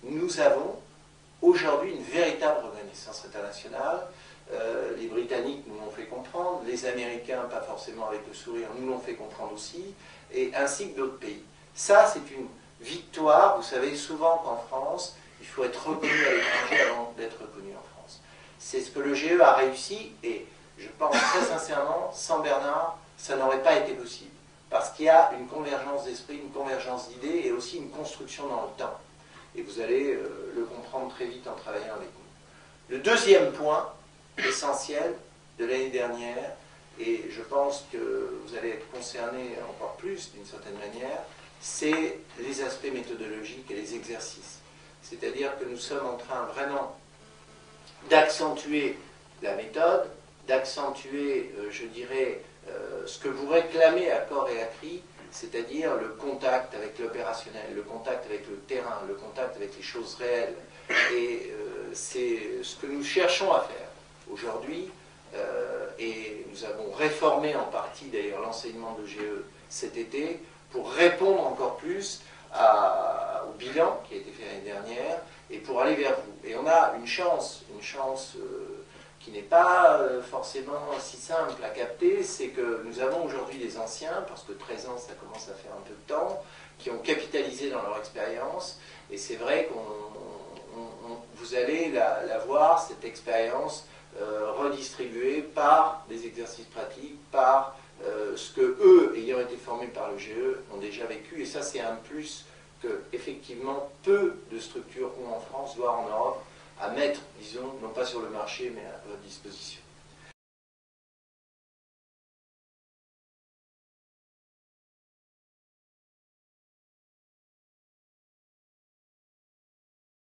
nous avons aujourd'hui une véritable reconnaissance internationale. Les Britanniques nous l'ont fait comprendre, les Américains, pas forcément avec le sourire, nous l'ont fait comprendre aussi, et ainsi que d'autres pays. Ça, c'est une victoire. Vous savez souvent qu'en France, il faut être reconnu à l'étranger avant d'être reconnu en France. C'est ce que le GE a réussi, et je pense très sincèrement, sans Bernard, ça n'aurait pas été possible. Parce qu'il y a une convergence d'esprit, une convergence d'idées, et aussi une construction dans le temps. Et vous allez le comprendre très vite en travaillant avec nous. Le deuxième point essentiel de l'année dernière, et je pense que vous allez être concernés encore plus d'une certaine manière, c'est les aspects méthodologiques et les exercices. C'est-à-dire que nous sommes en train vraiment d'accentuer la méthode, d'accentuer, je dirais, ce que vous réclamez à corps et à cri, c'est-à-dire le contact avec l'opérationnel, le contact avec le terrain, le contact avec les choses réelles. Et c'est ce que nous cherchons à faire aujourd'hui, et nous avons réformé en partie d'ailleurs l'enseignement de GE cet été pour répondre encore plus au bilan qui a été fait l'année dernière et pour aller vers vous. Et on a une chance qui n'est pas forcément si simple à capter, c'est que nous avons aujourd'hui des anciens, parce que 13 ans ça commence à faire un peu de temps, qui ont capitalisé dans leur expérience, et c'est vrai que vous allez la voir, cette expérience, redistribuée par des exercices pratiques, par ce que eux, ayant été formés par le GE, ont déjà vécu, et ça c'est un plus que effectivement peu de structures ont en France, voire en Europe, à mettre, disons, non pas sur le marché, mais à votre disposition.